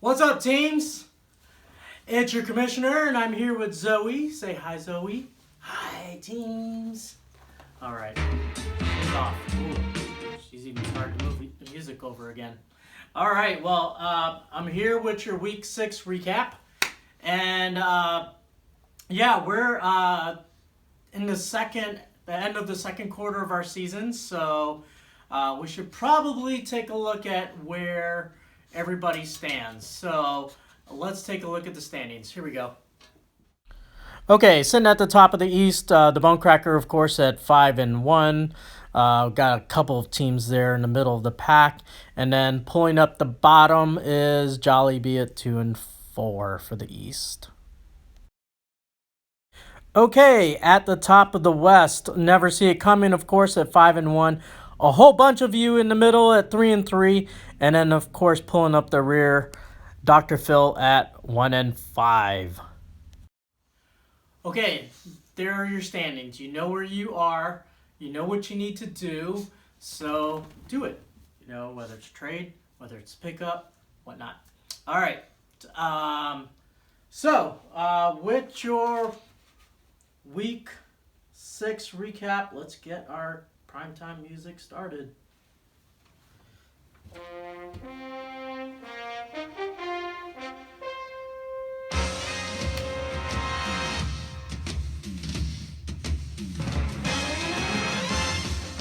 What's up, teams? It's your commissioner, and I'm here with Zoe. Say hi, Zoe. Hi, teams. All right, it's off. Ooh, she's even started to move the music over again. All right, well, I'm here with your Week 6 recap, and yeah, we're in the end of the second quarter of our season, so we should probably take a look at where everybody stands. So let's take a look at the standings. Here we go. Okay, sitting at the top of the East, the Bonecracker, of course, at 5-1. Got a couple of teams there in the middle of the pack, and then pulling up the bottom is Jollibee at 2-4 for the East. Okay, at the top of the West, Never See It Coming, of course, at 5-1. A whole bunch of you in the middle at 3-3, and then of course pulling up the rear, Dr. Phil at 1-5. Okay, there are your standings. You know where you are. You know what you need to do. So do it. You know, whether it's trade, whether it's pickup, whatnot. All right. With your Week 6 recap, let's get our primetime music started.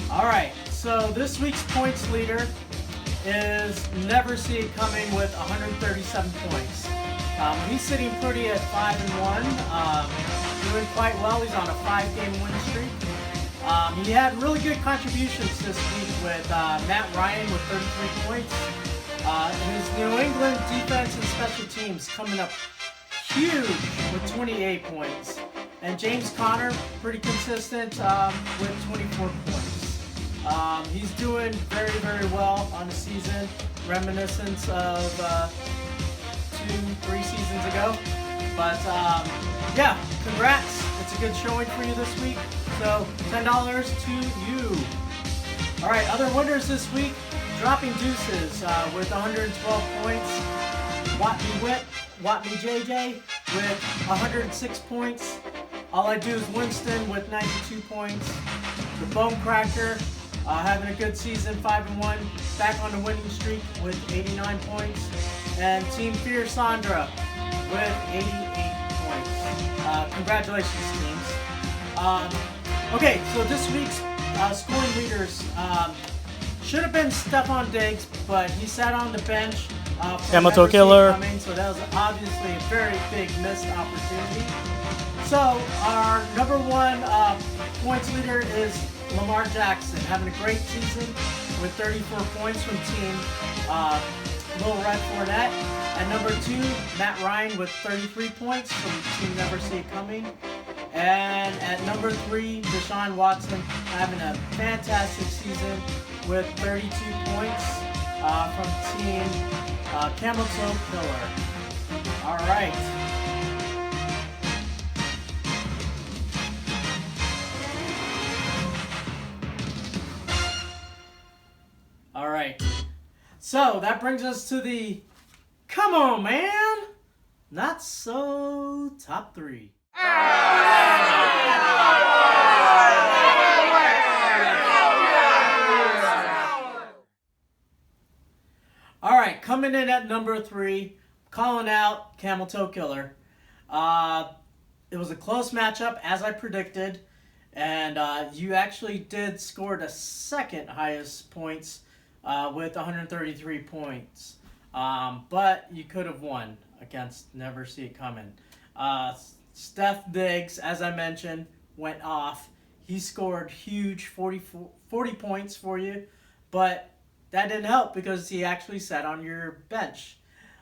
All right, so this week's points leader is Never See It Coming with 137 points. He's sitting pretty at 5-1, doing quite well. He's on a 5-game win streak. He had really good contributions this week with Matt Ryan with 33 points. His New England defense and special teams coming up huge with 28 points. And James Conner, pretty consistent with 24 points. He's doing very, very well on the season, reminiscent of 2-3 seasons ago. But yeah, congrats. It's a good showing for you this week. So $10 to you. All right, other winners this week, dropping deuces with 112 points. Watt Me JJ with 106 points. All I Do is Winston with 92 points. The Bonecracker having a good season, 5-1, back on the winning streak with 89 points. And Team Fear Sandra with 88 points. Congratulations, teams. Okay, so this week's scoring leaders should have been Stephon Diggs, but he sat on the bench. Yamato Killer. So that was obviously a very big missed opportunity. So our number one points leader is Lamar Jackson, having a great season with 34 points from Team Little Red Fournette. At number 2, Matt Ryan with 33 points from Team Never See It Coming. And at number 3, Deshaun Watson having a fantastic season with 32 points from Team Camel Toe Killer. All right. All right. So that brings us to the come on, man, not so top 3. All right, coming in at number 3, calling out Camel Toe Killer. It was a close matchup, as I predicted, and you actually did score the second highest points with 133 points. But you could have won against Never See It Coming. Steph Diggs, as I mentioned, went off. He scored huge 40 points for you. but that didn't help because he actually sat on your bench.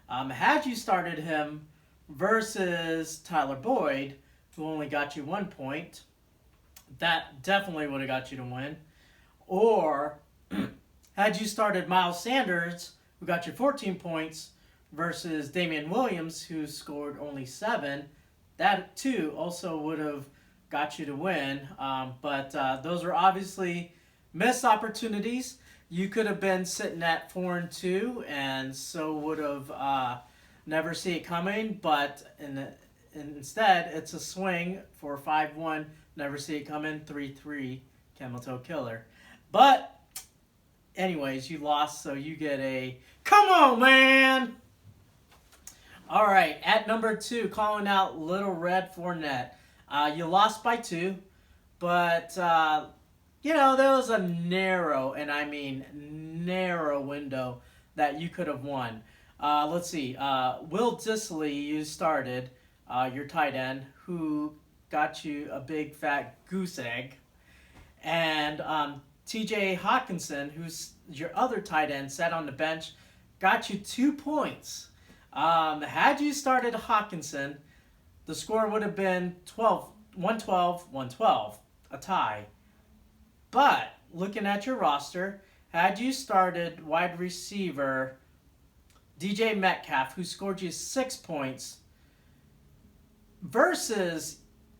Had you started him versus Tyler Boyd, who only got you 1 point, that definitely would have got you to win. Or had you started Miles Sanders, who got you 14 points, versus Damian Williams, who scored only 7, that too also would have got you to win. But those were obviously missed opportunities. You could have been sitting at 4-2, and so would have never see it coming. But instead, it's a swing for 5-1. Never see it coming. 3-3. Camel Toe Killer. But anyways, you lost, so you get a come on, man. All right, at number 2, calling out Little Red Fournette. You lost by 2, but there was a narrow, and I mean narrow window that you could have won. Let's see. Will Dissly, you started, your tight end, who got you a big fat goose egg. And TJ Hawkinson, who's your other tight end, sat on the bench, got you 2 points. Had you started Hawkinson, the score would have been 112, a tie. But looking at your roster, had you started wide receiver DJ Metcalf, who scored you 6 points, versus,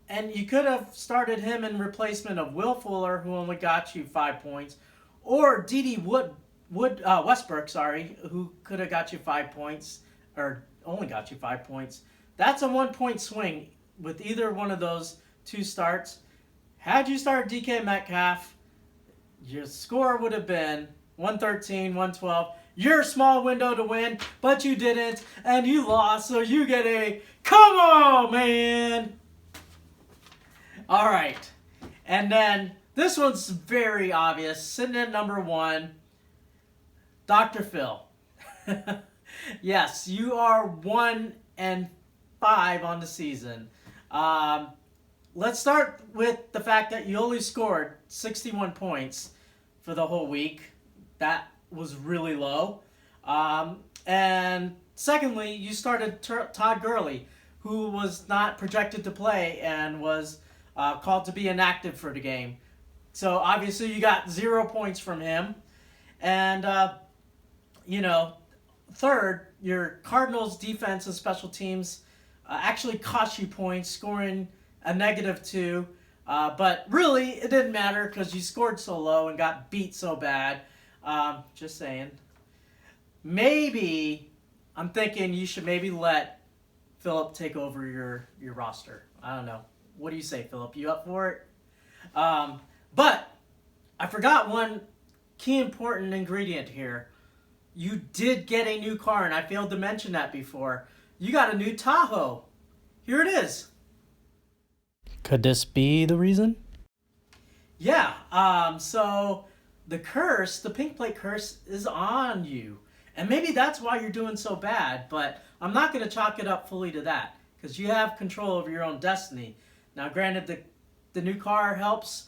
and you could have started him in replacement of Will Fuller, who only got you 5 points, or D.D. Westbrook, who could have got you 5 points, or only got you 5 points. That's a 1-point swing with either one of those 2 starts. Had you started DK Metcalf, your score would have been 113, 112. Your small window to win, but you didn't, and you lost, so you get a come on, man. All right, and then this one's very obvious. Sitting at number 1, Dr. Phil. Yes, you are 1-5 on the season. Let's start with the fact that you only scored 61 points for the whole week. That was really low. And secondly, you started Todd Gurley, who was not projected to play and was called to be inactive for the game. So obviously you got 0 points from him. And, third, your Cardinals defense and special teams actually cost you points, scoring a -2. But really, it didn't matter because you scored so low and got beat so bad. Just saying. Maybe, I'm thinking you should maybe let Philip take over your roster. I don't know. What do you say, Philip? You up for it? But I forgot one key important ingredient here. You did get a new car, and I failed to mention that before. You got a new Tahoe. Here it is. Could this be the reason? Yeah, so the curse, the pink plate curse, is on you. And maybe that's why you're doing so bad, but I'm not going to chalk it up fully to that, because you have control over your own destiny. Now, granted, the new car helps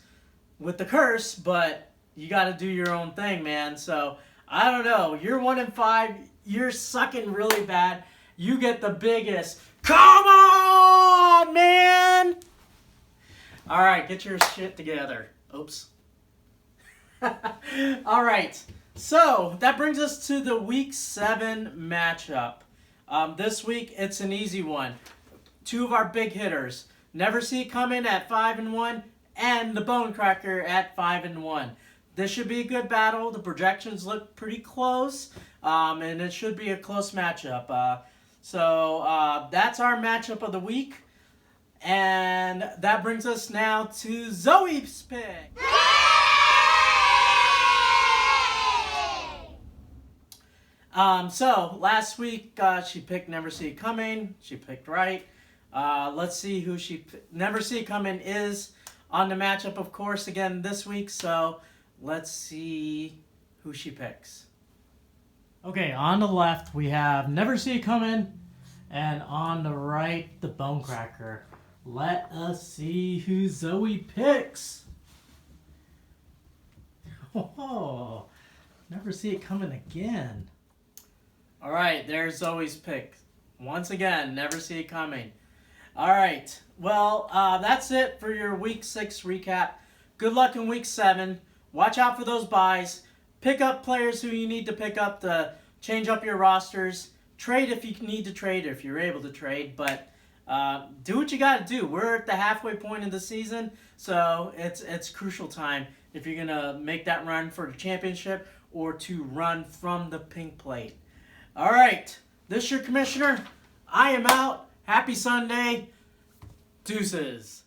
with the curse, but you got to do your own thing, man. So, I don't know. You're 1-5. You're sucking really bad. You get the biggest. Come on, man! All right, get your shit together. Oops. All right. So, that brings us to the Week 7 matchup. This week, it's an easy one. 2 of our big hitters. Never See It Coming at 5-1, and the Bone Cracker at 5-1. This should be a good battle. The projections look pretty close, and it should be a close matchup. So that's our matchup of the week, and that brings us now to Zoe's pick. So last week she picked Never See It Coming. She picked right. Let's see who she Never See It Coming is on the matchup, of course, again this week. So let's see who she picks. Okay, on the left we have Never See It Coming, and on the right the Bone Cracker. Let us see who Zoe picks. Oh, never see it coming again. All right, there's Zoe's pick. Once again, never see it coming. All right, well, that's it for your Week 6 recap. Good luck in Week 7. Watch out for those buys. Pick up players who you need to pick up to change up your rosters. Trade if you need to trade, if you're able to trade. But do what you got to do. We're at the halfway point of the season, so it's crucial time if you're going to make that run for the championship or to run from the pink plate. All right, this is your commissioner. I am out. Happy Sunday. Deuces.